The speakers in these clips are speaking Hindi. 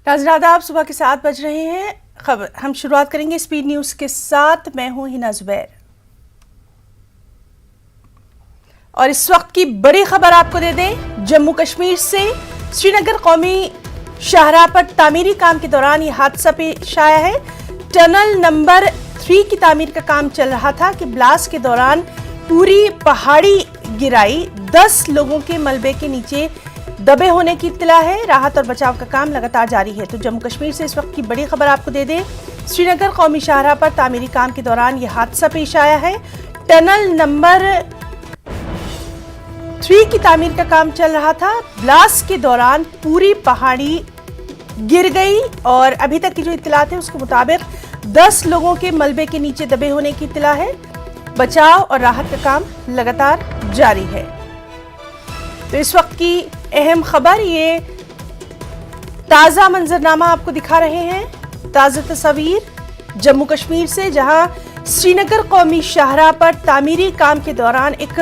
नाज़रीन आदाब, सुबह के 7 बज रहे हैं। खबर हम शुरुआत करेंगे स्पीड न्यूज़ के साथ। मैं हूं हिना जुबैर और इस वक्त की बड़ी खबर आपको दे दें। जम्मू कश्मीर से श्रीनगर कौमी शाहराह पर तामीरी काम के दौरान ये हादसा पेश आया है। टनल नंबर 3 की तामीर का काम चल रहा था कि ब्लास्ट के दौरान पूरी पहाड़ी गिराई। 10 लोगों के मलबे के नीचे दबे होने की इत्तला है। राहत और बचाव का काम लगातार जारी है। तो जम्मू कश्मीर से इस वक्त की बड़ी खबर आपको दे दें। श्रीनगर कौमी शाहराह पर तामीरी काम के दौरान यह हादसा पेश आया है। टनल नंबर 3 की तामीर का काम चल रहा था। ब्लास्ट के दौरान पूरी पहाड़ी गिर गई और अभी तक की जो इत्तलात है उसके मुताबिक 10 लोगों के मलबे के नीचे दबे होने की इत्तला है। बचाव और राहत का काम लगातार जारी है। तो इस वक्त की अहम खबर, ये ताज़ा मंजरनामा आपको दिखा रहे हैं। ताज़ा तस्वीर जम्मू कश्मीर से, जहां श्रीनगर कौमी शाहराह पर तामीरी काम के दौरान एक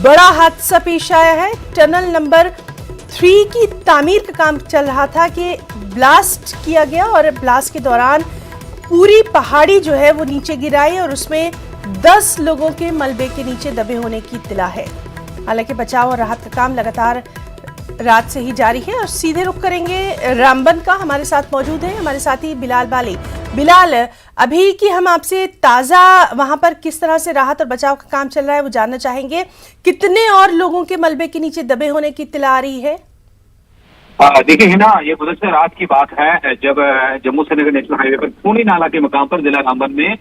बड़ा हादसा पेश आया है। टनल नंबर 3 की तामीर का काम चल रहा था कि ब्लास्ट किया गया और ब्लास्ट के दौरान पूरी पहाड़ी जो है वो नीचे गिराई और उसमें 10 लोगों के मलबे के नीचे दबे होने की इत्तला है। हालांकि बचाव और राहत का काम लगातार रात से ही जारी है। और सीधे रुख करेंगे रामबन का। हमारे साथ मौजूद है हमारे साथी बिलाल बाली। बिलाल, अभी की हम आपसे ताज़ा वहां पर किस तरह से राहत और बचाव का काम चल रहा है वो जानना चाहेंगे। कितने और लोगों के मलबे के नीचे दबे होने की इत्तला आ रही है? देखिए है ना, ये गुज़श्ता रात की बात है जब जम्मू श्रीनगर नेशनल हाईवे पर खूनी नाला के मकाम पर जिला रामबन में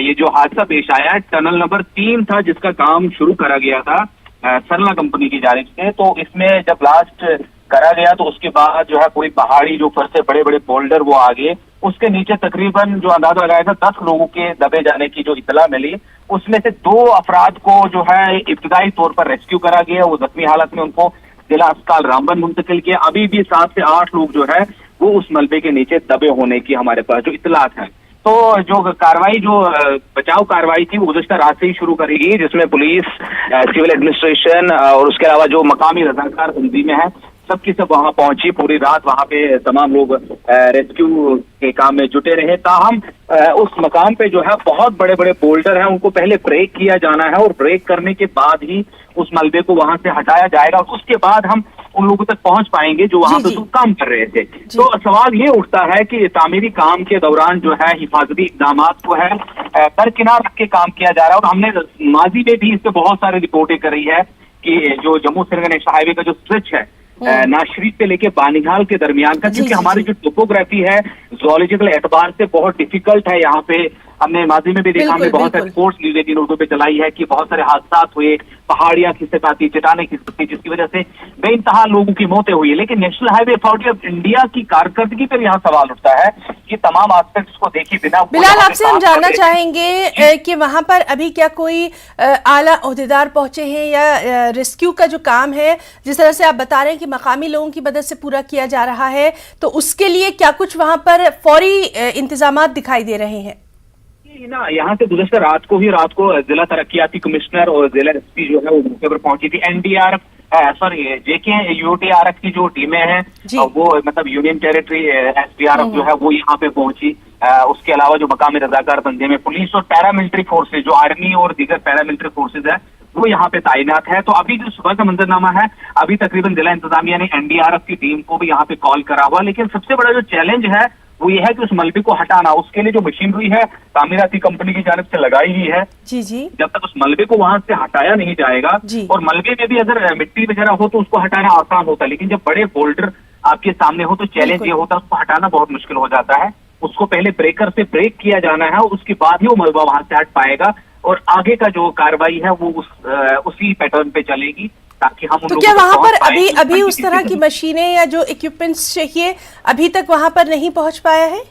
ये जो हादसा पेश आया है। टनल नंबर 3 था जिसका काम शुरू करा गया था सरला कंपनी की जानिब से। तो इसमें जब ब्लास्ट करा गया तो उसके बाद जो है पूरी पहाड़ी जो ऊपर से बड़े बड़े बोल्डर वो आ गए। उसके नीचे तकरीबन जो अंदाजा लगाया था 10 लोगों के दबे जाने की जो इत्तला मिली, उसमें से 2 अफराद को जो है इब्तदाई तौर पर रेस्क्यू करा गया। वो जख्मी हालत में उनको जिला अस्पताल रामबन मुंतकिल किया। अभी भी 7 से 8 लोग जो है वो उस मलबे के नीचे दबे होने की हमारे पास जो इत्तलात है। तो जो कार्रवाई, जो बचाव कार्रवाई थी वो गुज़श्ता रात से ही शुरू करी गई, जिसमें पुलिस, सिविल एडमिनिस्ट्रेशन और उसके अलावा जो मकामी रज़ाकार तंजीमें हैं सबकी सब वहां पहुंची। पूरी रात वहां पे तमाम लोग रेस्क्यू के काम में जुटे रहे। ताहम उस मकाम पे जो है बहुत बड़े बड़े बोल्डर हैं, उनको पहले ब्रेक किया जाना है और ब्रेक करने के बाद ही उस मलबे को वहां से हटाया जाएगा। उसके बाद हम उन लोगों तक पहुंच पाएंगे जो वहां पे तो काम कर रहे थे। तो सवाल ये उठता है कि तामीरी काम के दौरान जो है हिफाजती इक़दाम को है दरकिनार रख के काम किया जा रहा है। और हमने माजी में भी इस पे बहुत सारी रिपोर्टें करी है कि जो जम्मू श्रीनगर नेशनल हाईवे का जो स्ट्रेच है नाशरीफ से लेके बानिहाल के दरमियान का, क्योंकि हमारी जो टोपोग्राफी है जोलॉजिकल एतबार से बहुत डिफिकल्ट है। यहाँ पे हमने माजी में भी देखा, हमने बहुत सारे रिपोर्ट्स न्यूज़ 18 उर्दू पे चलाई है कि बहुत सारे हादसा हुए, पहाड़ियां खिसक आती, चट्टानें खिसकती, जिसकी वजह से बेइंतहा लोगों की मौतें हुई है। लेकिन national highway authority of India की कारकर्दगी पर यहाँ सवाल उठता है कि तमाम एस्पेक्ट्स को देखे बिना। बिलाल, आपसे हम जानना चाहेंगे कि वहां पर अभी क्या कोई आला ओहदेदार पहुंचे हैं या रेस्क्यू का जो काम है जिस तरह से आप बता रहे हैं कि मकामी लोगों की मदद से पूरा किया जा रहा है, तो उसके लिए क्या कुछ वहां पर फौरी इंतजामात दिखाई दे रहे हैं? ना, यहाँ से गुज़श्ता रात को जिला तरक्याती कमिश्नर और जिला एसपी जो है वो मौके पर पहुंची थी। एनडीआरएफ जेके यूटीआरएफ की जो टीमें हैं वो मतलब यूनियन टेरिटरी एसडीआरएफ जो है वो यहाँ पे पहुंची। उसके अलावा जो मकामी रज़ाकार तंजीमें, पुलिस और पैरामिलिट्री फोर्सेज, जो आर्मी और दीगर पैरामिलिट्री फोर्सेज है वो यहाँ पे तैनात है। तो अभी जो सुबह का मंजरनामा है, अभी तकरीबन जिला इंतजामिया ने एनडीआरएफ की टीम को भी यहाँ पे कॉल करा हुआ। लेकिन सबसे बड़ा जो चैलेंज है वो ये है कि उस मलबे को हटाना, उसके लिए जो मशीनरी है तामीराती कंपनी की जानिब से लगाई हुई है। जब तक उस मलबे को वहां से हटाया नहीं जाएगा, और मलबे में भी अगर मिट्टी वगैरह हो तो उसको हटाना आसान होता है, लेकिन जब बड़े बोल्डर आपके सामने हो तो चैलेंज ये होता है उसको हटाना बहुत मुश्किल हो जाता है। उसको पहले ब्रेकर से ब्रेक किया जाना है, उसके बाद ही वो मलबा वहां से हट पाएगा और आगे का जो कार्रवाई है वो उसी पैटर्न पे चलेगी, ताकि हम। तो क्या वहां पर अभी उस तरह की मशीनें या जो इक्विपमेंट्स चाहिए अभी तक वहां पर नहीं पहुंच पाया है?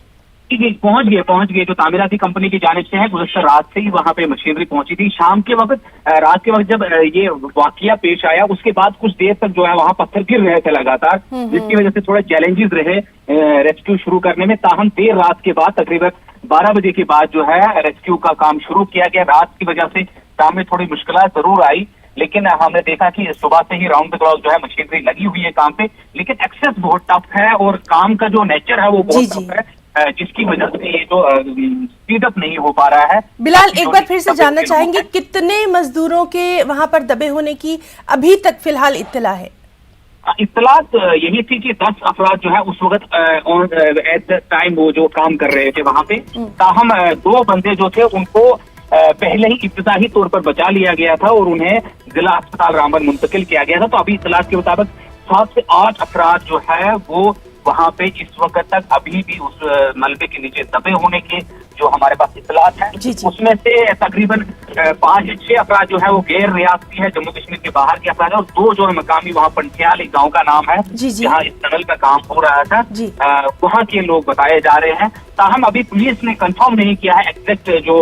पहुंच गए। जो तामीराती कंपनी की जानिब से है, गुज़श्ता रात से ही वहां पे मशीनरी पहुंची थी। शाम के वक्त, रात के वक्त जब ये वाकया पेश आया उसके बाद कुछ देर तक जो है वहां पत्थर गिर रहे थे लगातार, जिसकी वजह से थोड़े चैलेंजेस रहे रेस्क्यू शुरू करने में। ताहम देर रात के बाद तकरीबन 12 बजे के बाद जो है रेस्क्यू का काम शुरू किया गया। रात की वजह से काम में थोड़ी मुश्किल जरूर आई, लेकिन हमने देखा कि सुबह से ही राउंड द क्लॉक जो है मशीनरी लगी हुई है काम पे, लेकिन एक्सेस बहुत टफ है और काम का जो नेचर है वो बहुत टफ है, जिसकी वजह से ये जो स्पीड अप नहीं हो पा रहा है। बिलाल, एक बार फिर से जानना चाहेंगे कितने मजदूरों के वहां पर दबे होने की अभी तक फिलहाल इत्तला है? इत्तलात यही थी कि 10 अफराद जो है उस वक्त एट द टाइम वो जो काम कर रहे थे वहां पे, ताहम 2 बंदे जो थे उनको पहले ही इब्तिदाई तौर पर बचा लिया गया था और उन्हें जिला अस्पताल रामबन मुंतकिल किया गया था। तो अभी इत्तलात के मुताबिक 7 से 8 अफराद जो है वो वहां पे इस वक्त तक अभी भी उस मलबे के नीचे दबे होने के जो हमारे पास इत्तलात है, उसमें से तकरीबन 5 से 6 अफराद जो है वो गैर रियासती है, जम्मू कश्मीर के बाहर के अफराद है, और 2 जो है मकामी, वहाँ पंठियाल एक गाँव का नाम है जहाँ इस टनल का काम हो रहा था, वहाँ के लोग बताए जा रहे हैं। ताहम अभी पुलिस ने कंफर्म नहीं किया है एग्जैक्ट जो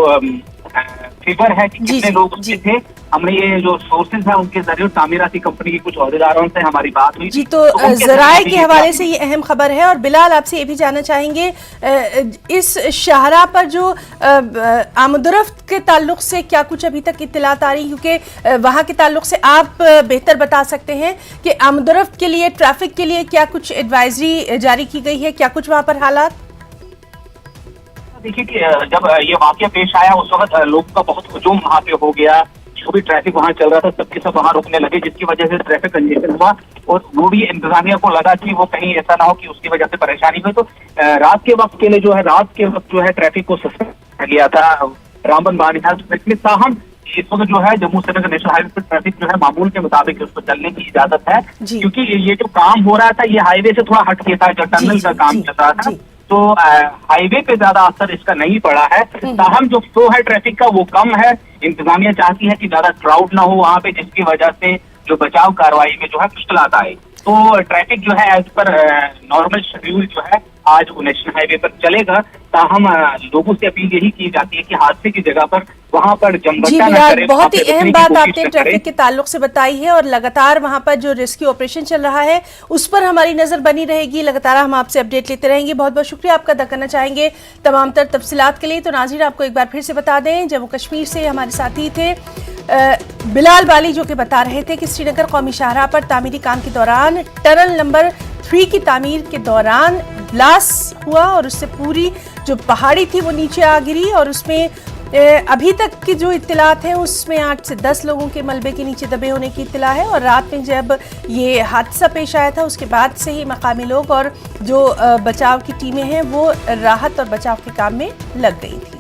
फिगर है कि कितने लोग उसमें थे। हमने ये जो सोर्सेज है उनके जरिए तामीराती कंपनी के कुछ अहदेदारों से हमारी बात हुई जी, तो जराए के हवाले से ये अहम खबर है। और बिलाल, आपसे ये भी जानना चाहेंगे इस शाहरा पर जो आमदरफ्त के ताल्लुक से क्या कुछ अभी तक इत्तलात आ रही, क्योंकि वहाँ के ताल्लुक से आप बेहतर बता सकते हैं कि आमदरफ्त के लिए, ट्रैफिक के लिए क्या कुछ एडवाइजरी जारी की गई है, क्या कुछ वहाँ पर हालात? देखिए कि जब ये वाकया पेश आया उस वक्त लोगों का बहुत हुजूम वहाँ पे हो गया, जो भी ट्रैफिक वहाँ चल रहा था सबके सब वहाँ रुकने लगे, जिसकी वजह से ट्रैफिक कंजेशन हुआ और वो भी इंतजामिया को लगा कि वो कहीं ऐसा ना हो कि उसकी वजह से परेशानी हुई। तो रात के वक्त के लिए जो है, रात के वक्त जो है ट्रैफिक को सस्पेंड किया गया था रामबन बानिहाल। ताहम इस वक्त जो है जम्मू श्रीनगर नेशनल हाईवे पर ट्रैफिक जो है मामूल के मुताबिक उसको चलने की इजाजत है, क्योंकि ये जो काम हो रहा था ये हाईवे से थोड़ा हट के था, जो टनल का काम चल रहा था, तो हाईवे पे ज्यादा असर इसका नहीं पड़ा है। ताहम जो फ्लो है ट्रैफिक का वो कम है, इंतजामिया चाहती है कि ज्यादा क्राउड ना हो वहाँ पे, जिसकी वजह से जो बचाव कार्रवाई में जो है मुश्किलात आए। तो ट्रैफिक जो है एज पर नॉर्मल शेड्यूल जो है आज नेशनल हाईवे पर चलेगा। ताहम लोगों से अपील यही की जाती है कि हादसे की जगह पर वहां पर जमघटा न करें। बहुत ही अहम बात आपने ट्रैफिक के ताल्लुक से बताई है और लगातार वहां पर जो रेस्क्यू ऑपरेशन चल रहा है उस पर हमारी नजर बनी रहेगी, लगातार हम आपसे अपडेट लेते रहेंगे। बहुत बहुत शुक्रिया आपका अदा करना चाहेंगे तमाम तर तफसीलात के लिए। तो नाज़रीन, आपको एक बार फिर से बता दें, जम्मू कश्मीर से हमारे साथी थे बिलाल बाली, जो कि बता रहे थे कि श्रीनगर कौमी शाहराह पर तामीरी काम के दौरान टनल नंबर 3 की तामीर के दौरान ब्लास्ट हुआ और उससे पूरी जो पहाड़ी थी वो नीचे आ गिरी और उसमें अभी तक की जो इत्तलात है उसमें 8 से 10 लोगों के मलबे के नीचे दबे होने की इत्तला है। और रात में जब ये हादसा पेश आया था उसके बाद से ही मकामी लोग और जो बचाव की टीमें हैं वो राहत और बचाव के काम में लग गई थी।